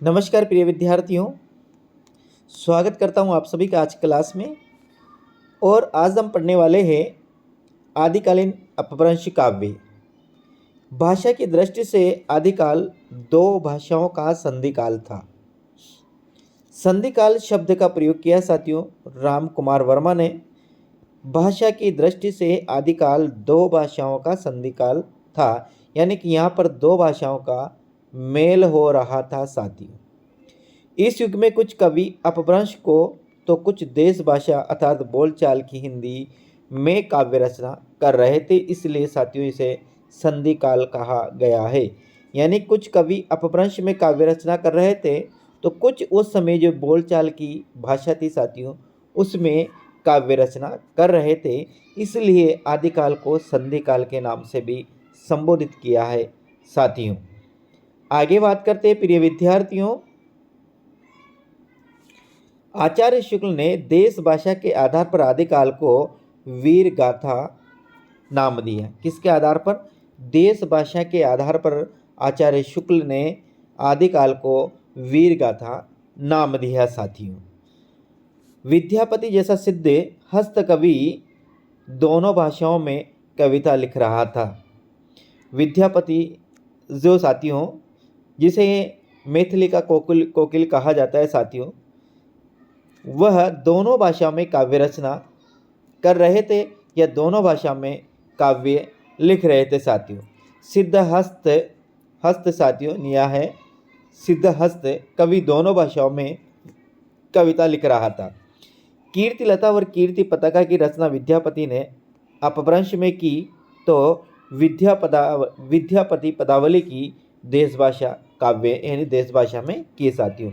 नमस्कार प्रिय विद्यार्थियों, स्वागत करता हूं आप सभी का आज क्लास में। और आज हम पढ़ने वाले हैं आदिकालीन अपभ्रंश काव्य। भाषा की दृष्टि से आदिकाल दो भाषाओं का संधिकाल था। संधिकाल शब्द का प्रयोग किया साथियों राम कुमार वर्मा ने। भाषा की दृष्टि से आदिकाल दो भाषाओं का संधिकाल था, यानी कि यहाँ पर दो भाषाओं का मेल हो रहा था साथियों। इस युग में कुछ कवि अपभ्रंश को तो कुछ देश भाषा अर्थात बोलचाल की हिंदी में काव्य रचना कर रहे थे, इसलिए साथियों इसे संधि काल कहा गया है। यानी कुछ कवि अपभ्रंश में काव्य रचना कर रहे थे, तो कुछ उस समय जो बोलचाल की भाषा थी साथियों उसमें काव्य रचना कर रहे थे, इसलिए आदिकाल को संधि काल के नाम से भी संबोधित किया है साथियों। आगे बात करते हैं प्रिय विद्यार्थियों। आचार्य शुक्ल ने देश भाषा के आधार पर आदिकाल को वीर गाथा नाम दिया। किसके आधार पर? देश भाषा के आधार पर आचार्य शुक्ल ने आदिकाल को वीर गाथा नाम दिया साथियों। विद्यापति जैसा सिद्ध हस्त कवि दोनों भाषाओं में कविता लिख रहा था। विद्यापति जो साथियों जिसे मैथिली का कोकिल कहा जाता है साथियों, वह दोनों भाषा में काव्य रचना कर रहे थे या दोनों भाषा में काव्य लिख रहे थे साथियों। सिद्ध हस्त साथियों निया है, सिद्ध हस्त कवि दोनों भाषाओं में कविता लिख रहा था। कीर्तिलता और कीर्ति पताका की रचना विद्यापति ने अपभ्रंश में की, तो विद्यापति पदावली की देशभाषा काव्य यानी देश भाषा में की साथियों।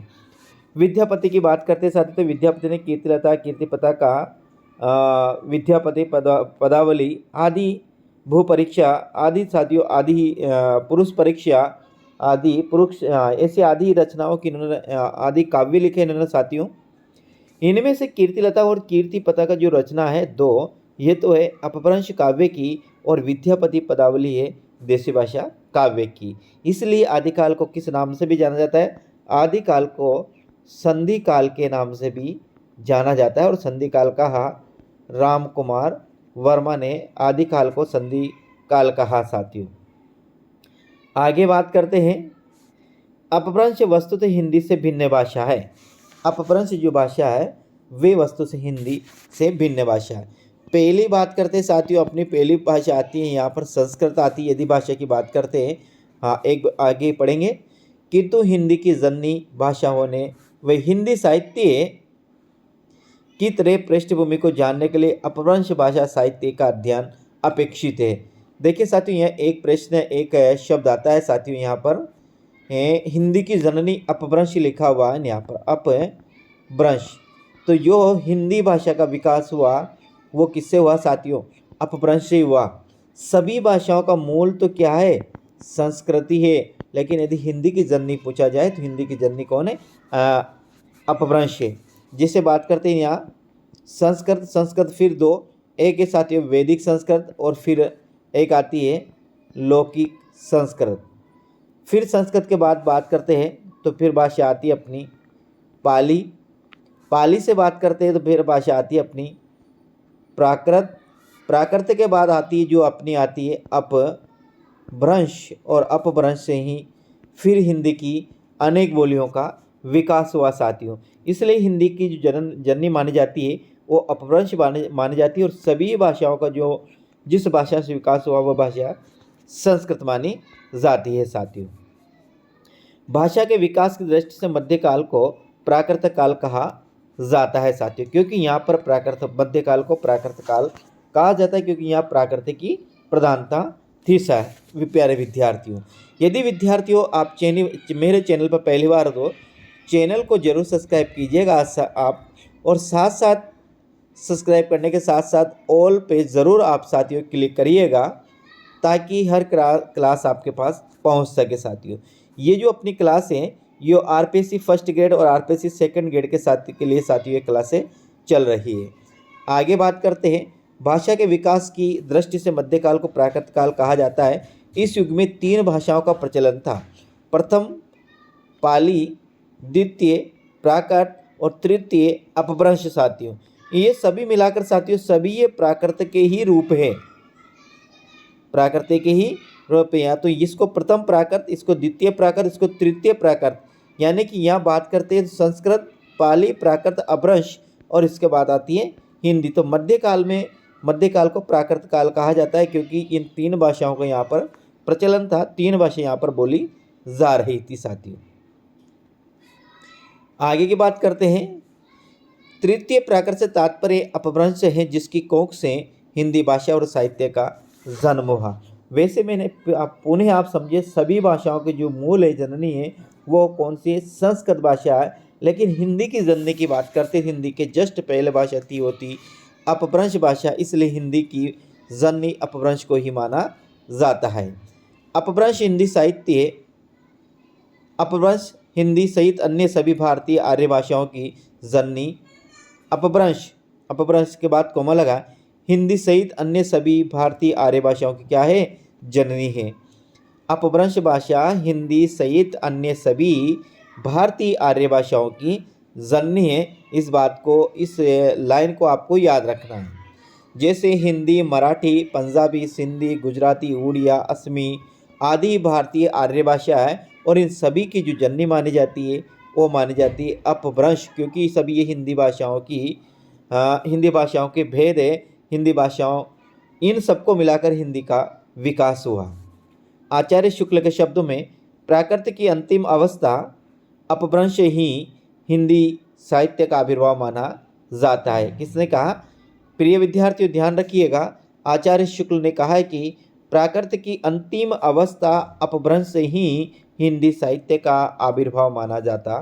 विद्यापति की बात करते साथ तो विद्यापति ने कीर्तिलता, कीर्ति पताका, विद्यापति पदावली आदि, भू परीक्षा आदि साथियों, आदि पुरुष परीक्षा आदि ऐसे आदि रचनाओं की इन्होंने आदि काव्य लिखे इन्होंने साथियों। इनमें से कीर्तिलता और कीर्ति पताका जो रचना है दो, ये तो है अपभ्रंश काव्य की और विद्यापति पदावली है देशी भाषा काव्य की। इसलिए आदिकाल को किस नाम से भी जाना जाता है? आदिकाल को संधि काल के नाम से भी जाना जाता है। और संधि काल कहा राम कुमार वर्मा ने, आदिकाल को संधि काल कहा साथियों। आगे बात करते हैं। अपभ्रंश वस्तुतः हिंदी से भिन्न भाषा है। अपभ्रंश जो भाषा है वे वस्तु से हिंदी से भिन्न भाषा है। पहली बात करते हैं साथियों, अपनी पहली भाषा आती है यहाँ पर संस्कृत आती है। यदि भाषा की बात करते हैं, हाँ एक आगे पढ़ेंगे, किंतु हिंदी की जननी भाषा होने व हिंदी साहित्य की तरह पृष्ठभूमि को जानने के लिए अपभ्रंश भाषा साहित्य का अध्ययन अपेक्षित है। देखिए साथियों, यह एक प्रश्न एक शब्द आता है साथियों, यहाँ पर हिंदी की जननी अपभ्रंश लिखा हुआ है यहाँ पर अपभ्रंश। तो जो हिंदी भाषा का विकास हुआ वो किससे हुआ साथियों? अपभ्रंश से हुआ। सभी भाषाओं का मूल तो क्या है? संस्कृति है, लेकिन यदि हिंदी की जननी पूछा जाए तो हिंदी की जननी कौन है? अपभ्रंश है। जिसे बात करते हैं यहाँ संस्कृत फिर दो, एक है साथियों वैदिक संस्कृत और फिर एक आती है लौकिक संस्कृत। फिर संस्कृत के बाद बात करते हैं तो फिर भाषा आती है अपनी पाली। पाली से बात करते हैं तो फिर भाषा आती है अपनी प्राकृत। प्राकृत के बाद आती है जो अपनी आती है अपभ्रंश, और अपभ्रंश से ही फिर हिंदी की अनेक बोलियों का विकास हुआ साथियों। इसलिए हिंदी की जो जननी मानी जाती है वो अपभ्रंश मानी जाती है, और सभी भाषाओं का जो जिस भाषा से विकास हुआ वह भाषा संस्कृत मानी जाती है साथियों। भाषा के विकास की दृष्टि से मध्यकाल को प्राकृत काल कहा जाता है साथियों, क्योंकि यहाँ पर मध्यकाल को प्राकृत काल कहा जाता है, क्योंकि यहाँ प्राकृत की प्रधानता थी प्यारे विद्यार्थियों। यदि विद्यार्थियों आप मेरे चैनल पर पहली बार हो, चैनल को जरूर सब्सक्राइब कीजिएगा आप, और साथ साथ सब्सक्राइब करने के साथ साथ ऑल पे ज़रूर आप साथियों क्लिक करिएगा, ताकि हर क्लास आपके पास पहुंच सके साथियों। ये जो अपनी क्लास है ये आरपीएससी फर्स्ट ग्रेड और आरपीएससी सेकंड ग्रेड के लिए साथियों ये क्लासें चल रही है। आगे बात करते हैं। भाषा के विकास की दृष्टि से मध्यकाल को प्राकृत काल कहा जाता है। इस युग में 3 भाषाओं का प्रचलन था। प्रथम पाली, द्वितीय प्राकृत और तृतीय अपभ्रंश साथियों। ये सभी मिलाकर साथियों सभी ये प्राकृत के ही रूप है, प्राकृत के ही रूप है। यहाँ तो इसको प्रथम प्राकृत, इसको द्वितीय प्राकृत, इसको तृतीय प्राकृत, यानी कि यहाँ बात करते हैं संस्कृत, पाली, प्राकृत, अपभ्रंश और इसके बाद आती है हिंदी। तो मध्यकाल में, मध्यकाल को प्राकृत काल कहा जाता है क्योंकि इन तीन भाषाओं का यहाँ पर प्रचलन था, तीन भाषा यहाँ पर बोली जा रही थी साथियों। आगे की बात करते हैं। तृतीय प्राकृत से तात्पर्य अपभ्रंश है जिसकी कोख से हिंदी भाषा और साहित्य का जन्म हुआ। वैसे मैंने पुनः आप समझे सभी भाषाओं के जो मूल है, जननी है, वो कौन सी है? संस्कृत भाषा है। लेकिन हिंदी की जननी की बात करते, हिंदी के जस्ट पहले भाषा थी वो थी अपभ्रंश भाषा, इसलिए हिंदी की जननी अपभ्रंश को ही माना जाता है। अपभ्रंश हिंदी साहित्य, अपभ्रंश हिंदी सहित अन्य सभी भारतीय आर्य भाषाओं की जननी। अपभ्रंश, अपभ्रंश के बाद कोमा लगा, हिंदी सहित अन्य सभी भारतीय आर्य भाषाओं की क्या है? जननी है। अपभ्रंश भाषा हिंदी सहित अन्य सभी भारतीय आर्य भाषाओं की जननी है। इस बात को, इस लाइन को आपको याद रखना है। जैसे हिंदी, मराठी, पंजाबी, सिंधी, गुजराती, उड़िया, असमी आदि भारतीय आर्य भाषा है और इन सभी की जो जननी मानी जाती है वो मानी जाती है अपभ्रंश, क्योंकि सभी ये हिंदी भाषाओं की हिंदी भाषाओं के भेद है। हिंदी भाषाओं, इन सबको मिलाकर हिंदी का विकास हुआ। आचार्य शुक्ल के शब्दों में प्राकृत की अंतिम अवस्था अपभ्रंश ही हिंदी साहित्य का आविर्भाव माना जाता है। किसने कहा? प्रिय विद्यार्थियों ध्यान रखिएगा, आचार्य शुक्ल ने कहा है कि प्राकृत की अंतिम अवस्था अपभ्रंश से ही हिंदी साहित्य का आविर्भाव माना जाता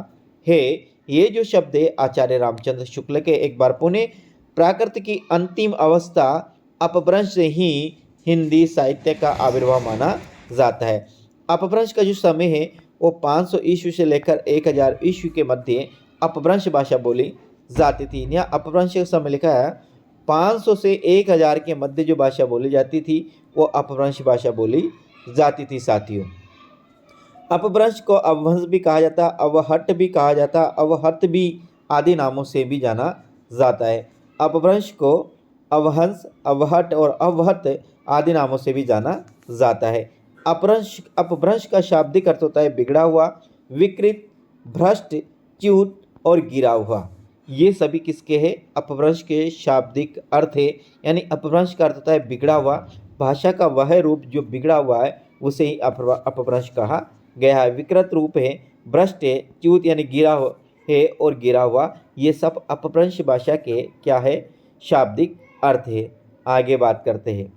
है। ये जो शब्द है आचार्य रामचंद्र शुक्ल के, एक बार पुनः, प्राकृत की अंतिम अवस्था अपभ्रंश से ही हिंदी साहित्य का आविर्भाव माना जाता है। अपभ्रंश का जो समय है वो 500 ईस्वी से लेकर 1000 ईस्वी के मध्य अपभ्रंश भाषा बोली जाती थी। यहाँ अपभ्रंश का समय लिखा है 500 से 1000 के मध्य जो भाषा बोली जाती थी वो अपभ्रंश भाषा बोली जाती थी साथियों। अपभ्रंश को अवहंस भी कहा जाता, अवहट भी कहा जाता, अवहत भी आदि नामों से भी जाना जाता है। अपभ्रंश को अवहंस, अवहट और अवहत आदि नामों से भी जाना जाता है। अपभ्रंश का शाब्दिक अर्थ होता है बिगड़ा हुआ, विकृत, भ्रष्ट, च्युत और गिरा हुआ। ये सभी किसके हैं? अपभ्रंश के शाब्दिक अर्थ है। यानी अपभ्रंश का अर्थ होता है बिगड़ा हुआ, भाषा का वह रूप जो बिगड़ा हुआ है उसे ही अपभ्रंश कहा गया है। विकृत रूप है, भ्रष्ट है, च्युत यानी गिरा है और गिरा हुआ, ये सब अपभ्रंश भाषा के क्या है? शाब्दिक अर्थ है। आगे बात करते हैं।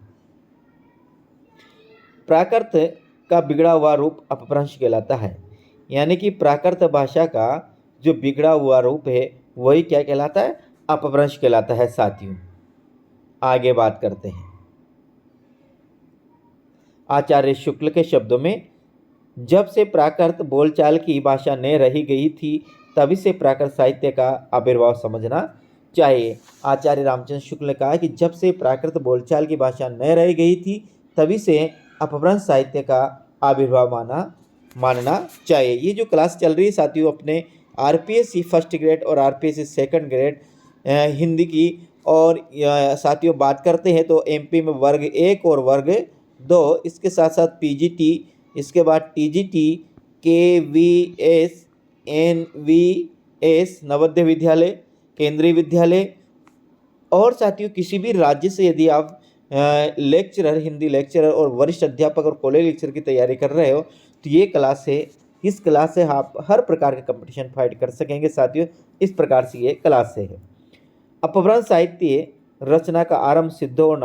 प्राकृत का बिगड़ा हुआ रूप अपभ्रंश कहलाता है। यानी कि प्राकृत भाषा का जो बिगड़ा हुआ रूप है वही क्या कहलाता है? अपभ्रंश कहलाता है साथियों। आगे बात करते हैं। आचार्य शुक्ल के शब्दों में, जब से प्राकृत बोलचाल की भाषा न रही गई थी तभी से प्राकृत साहित्य का आविर्भाव समझना चाहिए। आचार्य रामचंद्र शुक्ल ने कहा कि जब से प्राकृत बोलचाल की भाषा न रह गई थी तभी से अपभ्रंश साहित्य का आविर्भाव मानना चाहिए। ये जो क्लास चल रही है साथियों अपने आरपीएससी फर्स्ट ग्रेड और आरपीएससी सेकंड ग्रेड हिंदी की, और साथियों बात करते हैं तो एमपी में वर्ग 1 और वर्ग 2, इसके साथ साथ पीजीटी, इसके बाद TGT, KVS, NVS, Navodaya Vidyalaya, केंद्रीय विद्यालय, और साथियों किसी भी राज्य से यदि आप लेक्चरर, हिंदी लेक्चरर और वरिष्ठ अध्यापक और कॉलेज लेक्चर की तैयारी कर रहे हो तो ये क्लास है। इस क्लास से आप हर प्रकार के कंपटीशन फाइट कर सकेंगे साथियों। इस प्रकार से ये क्लास है। अपभ्रंश साहित्य रचना का आरंभ सिद्धों और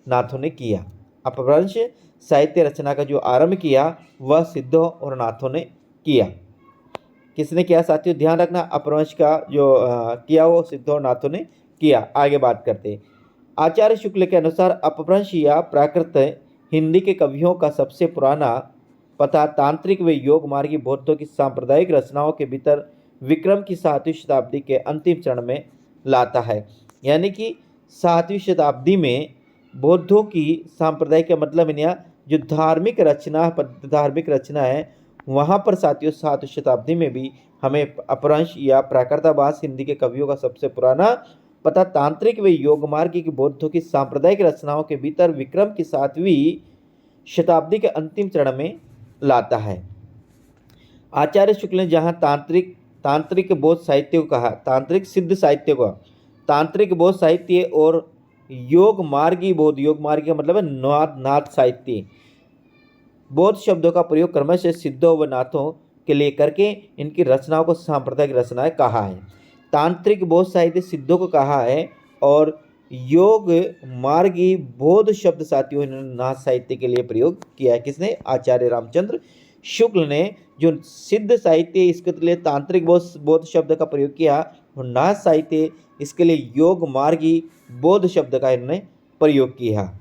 नाथों ने किया। अपभ्रंश साहित्य रचना का जो आरंभ किया वह सिद्धों और नाथों ने किया। किसने किया साथियों? ध्यान रखना, अपभ्रंश का जो किया वो सिद्धों और नाथों ने किया। आगे बात करते हैं। आचार्य शुक्ल के अनुसार अपभ्रंश या प्राकृत हिंदी के कवियों का सबसे पुराना पता तांत्रिक व योग मार्गी बौद्धों की सांप्रदायिक रचनाओं के भीतर विक्रम की 7वीं शताब्दी के अंतिम चरण में लाता है। यानी कि 7वीं शताब्दी में बौद्धों की सांप्रदायिक का मतलब यहाँ जो धार्मिक रचना है वहाँ पर साथियों 7वीं शताब्दी में भी हमें अपभ्रंश या प्राकृताभास हिंदी के कवियों का सबसे पुराना पता तांत्रिक व योगमार्गी की बौद्धों की सांप्रदायिक रचनाओं के भीतर विक्रम की 7वीं शताब्दी के अंतिम चरण में लाता है। आचार्य शुक्ल ने जहाँ तांत्रिक बौद्ध साहित्य को कहा, तांत्रिक सिद्ध साहित्य को, तांत्रिक बौद्ध साहित्य और योग मार्गी बौद्ध, योग मार्गी का मतलब है नाथ साहित्य, बौद्ध शब्दों का प्रयोग क्रमशः सिद्धों व नाथों के लिए करके इनकी रचनाओं को सांप्रदायिक रचनाएं कहा है। तांत्रिक बौद्ध साहित्य सिद्धों को कहा है और योग मार्गी बौद्ध शब्द साथियों इन्होंने नाथ साहित्य के लिए प्रयोग किया है। किसने? आचार्य रामचंद्र शुक्ल ने जो सिद्ध साहित्य इसके लिए तांत्रिक बौद्ध शब्द का प्रयोग किया और नाथ साहित्य इसके लिए योग मार्गी बौद्ध शब्द का इन्होंने प्रयोग किया।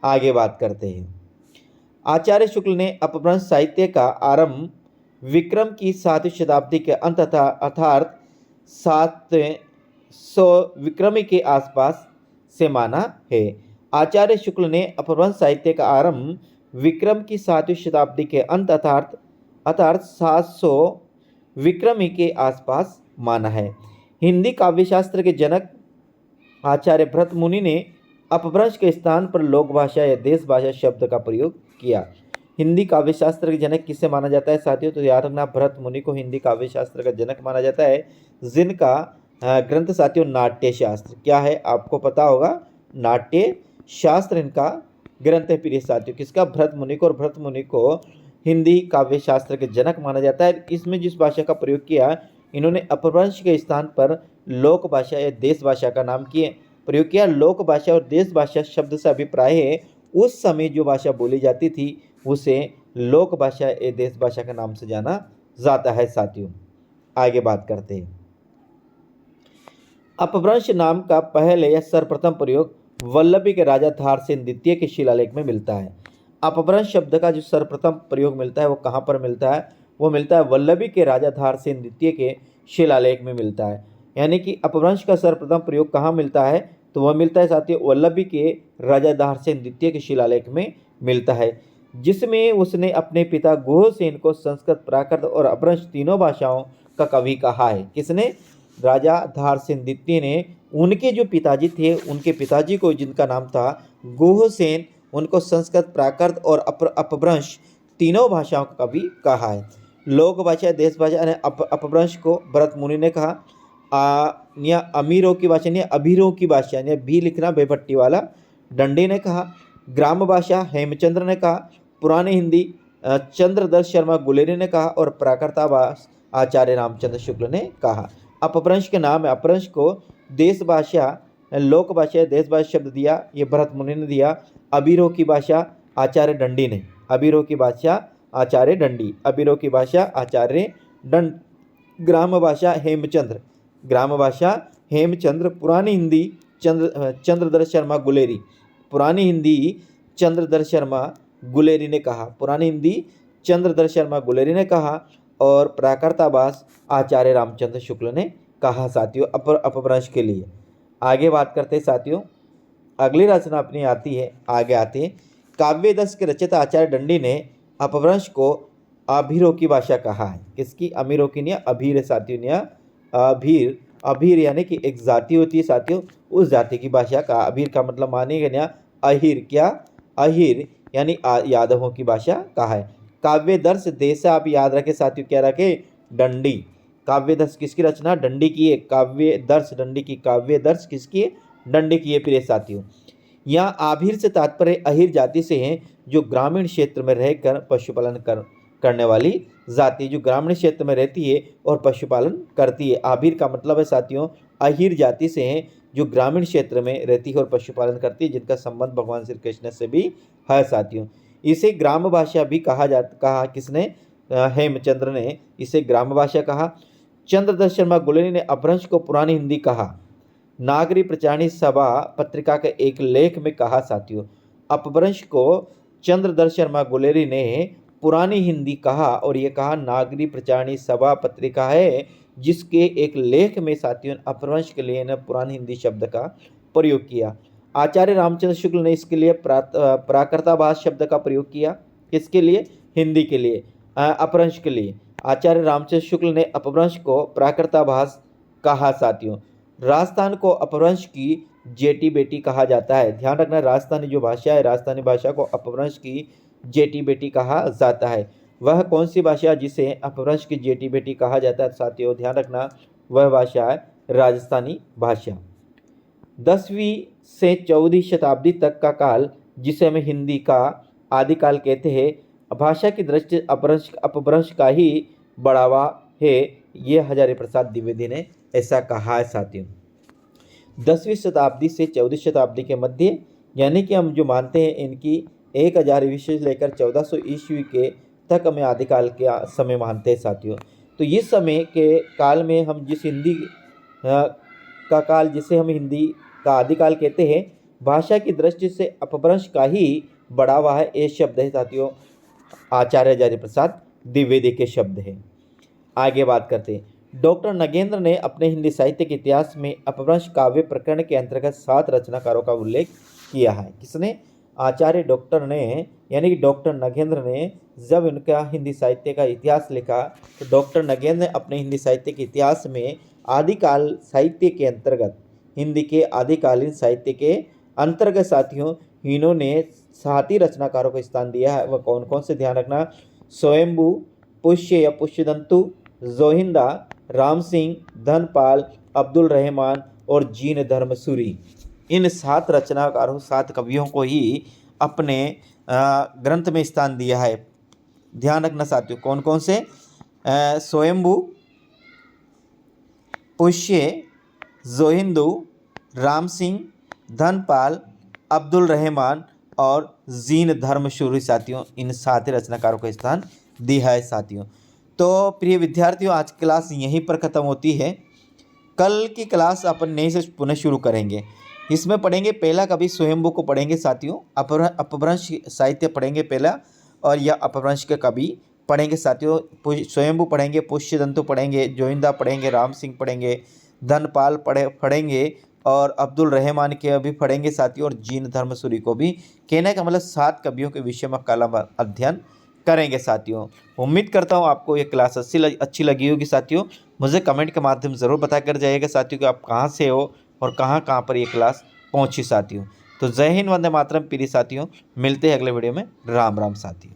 आगे बात करते हैं। आचार्य शुक्ल ने अपभ्रंश साहित्य का आरंभ विक्रम की 7वीं शताब्दी के अंत अर्थात 700 विक्रमी के आसपास से माना है। आचार्य शुक्ल ने अपभ्रंश साहित्य का आरंभ विक्रम की 7वीं शताब्दी के अंत अर्थात 700 विक्रमी के आसपास माना है। हिंदी काव्यशास्त्र के जनक आचार्य भरत मुनि ने अपभ्रंश के स्थान पर लोक भाषा या देश भाषा शब्द का प्रयोग किया। हिंदी काव्यशास्त्र के जनक किसे माना जाता है साथियों? तो याद रखना, भरत मुनि को हिंदी काव्यशास्त्र का जनक माना जाता है, जिनका ग्रंथ साथियों नाट्य शास्त्र क्या है आपको पता होगा, नाट्य शास्त्र इनका ग्रंथ है प्रिय साथियों। किसका? भरत मुनि को। और भरत मुनि को हिंदी काव्यशास्त्र के जनक माना जाता है। इसमें जिस भाषा का प्रयोग किया इन्होंने अपभ्रंश के स्थान पर लोक भाषा या देश भाषा का नाम प्रयोग किया। लोक भाषा और देश भाषा शब्द से अभिप्राय है उस समय जो भाषा बोली जाती थी उसे लोक भाषा या देश भाषा के नाम से जाना जाता है साथियों। आगे बात करते हैं। अपभ्रंश नाम का पहले या सर्वप्रथम प्रयोग वल्लभी के राजा धारसेन द्वितीय के शिलालेख में मिलता है। अपभ्रंश शब्द का जो सर्वप्रथम प्रयोग मिलता है वो कहाँ पर मिलता है? वो मिलता है वल्लभी के राजा धारसेन द्वितीय के शिलालेख में मिलता है। यानी कि अपभ्रंश का सर्वप्रथम प्रयोग कहाँ मिलता है? तो वह मिलता है साथियों वल्लभी के राजा धारसेन द्वितीय के शिलालेख में मिलता है, जिसमें उसने अपने पिता गुहसेन को संस्कृत, प्राकृत और अपभ्रंश तीनों भाषाओं का कवि कहा है। किसने? राजा धारसेन द्वितीय ने उनके जो पिताजी थे उनके पिताजी को जिनका नाम था गुहसेन, उनको संस्कृत, प्राकृत और अपभ्रंश तीनों भाषाओं का कवि कहा है। लोक भाषा, देश भाषा ने अपभ्रंश को भरत मुनि ने कहा, या अमीरों की भाषा या अभीरों की भाषा या भी लिखना बेभट्टी वाला डंडी ने कहा। ग्राम भाषा हेमचंद्र ने कहा। पुरानी हिंदी चंद्रदत्त शर्मा गुलेरी ने कहा और प्राकृताभास आचार्य रामचंद्र शुक्ल ने कहा। अपभ्रंश के नाम है। अपभ्रंश को देश भाषा, लोक भाषा, देश भाषा शब्द दिया ये भरत मुनि ने दिया। अबीरों की भाषा आचार्य दंडी ने, अबीरों की भाषा आचार्य दंडी, अबीरों की भाषा आचार्य दंड। ग्राम भाषा हेमचंद्र, ग्राम भाषा हेमचंद्र। पुरानी हिंदी चंद्रदत्त शर्मा गुलेरी, पुरानी हिंदी चंद्रदत्त शर्मा गुलेरी ने कहा, पुरानी हिंदी चंद्रदत्त शर्मा गुलेरी ने कहा और प्राकृताभास आचार्य रामचंद्र शुक्ल ने कहा साथियों अपभ्रंश के लिए। आगे बात करते हैं साथियों, अगली रचना अपनी आती है, आगे आते हैं। काव्यदश के रचयिता आचार्य दंडी ने अपभ्रंश को अभीरों की भाषा कहा है। किसकी? अमीरों की नहीं, अभीर है साथियों, नहीं अभीर। अभीर यानी कि एक जाति होती है साथियों, उस जाति की भाषा का अभीर का मतलब मानेगा ना अहिर, क्या? अहिर यानी यादवों की भाषा कहा है। काव्यदर्श देश आप याद रखें साथियों, क्या रखे? दंडी। काव्यदर्श किसकी रचना? दंडी की है। काव्यदर्श दंडी की, काव्यदर्श किसकी है? दंडी की है प्रिय साथियों। यहाँ आभीर से तात्पर्य अहिर जाति से हैं जो ग्रामीण क्षेत्र में रहकर पशुपालन करने वाली जाति, जो ग्रामीण क्षेत्र में रहती है और पशुपालन करती है। आभीर का मतलब है साथियों अहिर जाति से हैं जो ग्रामीण क्षेत्र में रहती है और पशुपालन करती है, जिनका संबंध भगवान श्री कृष्ण से भी है साथियों। इसे ग्राम भाषा भी कहा किसने? हेमचंद्र ने इसे ग्राम भाषा कहा। चंद्रदत्त शर्मा गुलेरी ने अपभ्रंश को पुरानी हिंदी कहा। नागरी प्रचारणी सभा पत्रिका के एक लेख में कहा साथियों, अपभ्रंश को चंद्रदत्त शर्मा गुलेरी ने पुरानी हिंदी कहा और ये कहा नागरी प्रचारणी सभा पत्रिका है, जिसके एक लेख में साथियों अपभ्रंश के लिए ने पुरानी हिंदी शब्द का प्रयोग किया। आचार्य रामचंद्र शुक्ल ने इसके लिए प्राकृताभास शब्द का प्रयोग किया। किसके लिए? हिंदी के लिए। अपभ्रंश के लिए। आचार्य रामचंद्र शुक्ल ने अपभ्रंश को प्राकृताभास कहा साथियों। राजस्थान को अपभ्रंश की जेटी बेटी कहा जाता है। ध्यान रखना, राजस्थानी जो भाषा है, राजस्थानी भाषा को अपभ्रंश की जेटी बेटी कहा जाता है। वह कौन सी भाषा जिसे अपभ्रंश की जेटी बेटी कहा जाता है साथियों? ध्यान रखना, वह भाषा है राजस्थानी भाषा। 10वीं से 14वीं शताब्दी तक का काल, जिसे हम हिंदी का आदिकाल कहते हैं, भाषा की दृष्टि से अपभ्रंश का ही बढ़ावा है। ये हजारी प्रसाद द्विवेदी ने ऐसा कहा है साथियों। 10वीं शताब्दी से 14वीं शताब्दी के मध्य, यानी कि हम जो मानते हैं इनकी 1000 ईस्वी से लेकर 1400 ईस्वी के तक हमें आदिकाल के समय मानते हैं साथियों। तो इस समय के काल में हम जिस हिंदी का काल, जिसे हम हिंदी का आदिकाल कहते हैं, भाषा की दृष्टि से अपभ्रंश का ही बढ़ावा है। ये शब्द है साथियों आचार्य हजारी प्रसाद द्विवेदी के शब्द हैं। आगे बात करते हैं। डॉक्टर नगेंद्र ने अपने हिंदी साहित्य के इतिहास में अपभ्रंश काव्य प्रकरण के अंतर्गत 7 रचनाकारों का उल्लेख किया है। किसने? आचार्य डॉक्टर ने, यानी कि डॉक्टर नगेंद्र ने जब इनका हिंदी साहित्य का इतिहास लिखा, तो डॉक्टर नगेंद्र ने अपने हिंदी साहित्य के इतिहास में आदिकाल साहित्य के अंतर्गत, हिंदी के आदिकालीन साहित्य के अंतर्गत साथियों, इन्होंने 7 ही रचनाकारों को स्थान दिया है। वह कौन कौन से? ध्यान रखना, स्वयंभू, पुष्य या पुष्यदंतु, जोहिंदा, राम सिंह, धनपाल, अब्दुल रहमान और जीन धर्मसूरी। इन 7 रचनाकारों, 7 कवियों को ही अपने ग्रंथ में स्थान दिया है। ध्यान रखना साथियों, कौन कौन से? स्वयंभू, पुष्य, जोहिंदू, राम सिंह, धनपाल, अब्दुल रहमान और जीन धर्मसूरी साथियों, इन 7 रचनाकारों को स्थान दिया है साथियों। तो प्रिय विद्यार्थियों, आज क्लास यहीं पर ख़त्म होती है। कल की क्लास अपन नए से पुनः शुरू करेंगे। इसमें पढ़ेंगे पहला कवि स्वयंभू को पढ़ेंगे साथियों, अपभ्रंश साहित्य पढ़ेंगे पहला, और यह अपभ्रंश के कवि पढ़ेंगे साथियों। स्वयंभू पढ़ेंगे, पुष्यदंतु पढ़ेंगे, जोहिंदा पढ़ेंगे, राम सिंह पढ़ेंगे, धनपाल पढ़ेंगे और अब्दुल रहमान के भी पढ़ेंगे साथियों, और जीन धर्मसूरी को भी। कहने का मतलब 7 कवियों के विषय में कल अध्ययन करेंगे साथियों। उम्मीद करता हूँ आपको ये क्लास अच्छी लगी होगी साथियों। मुझे कमेंट के माध्यम से ज़रूर बता कर जाइएगा साथियों कि आप कहाँ से हो और कहाँ कहाँ पर ये क्लास पहुँची साथियों। तो जय हिंद, वंदे मातरम प्रिय साथियों। मिलते हैं अगले वीडियो में। राम राम साथियों।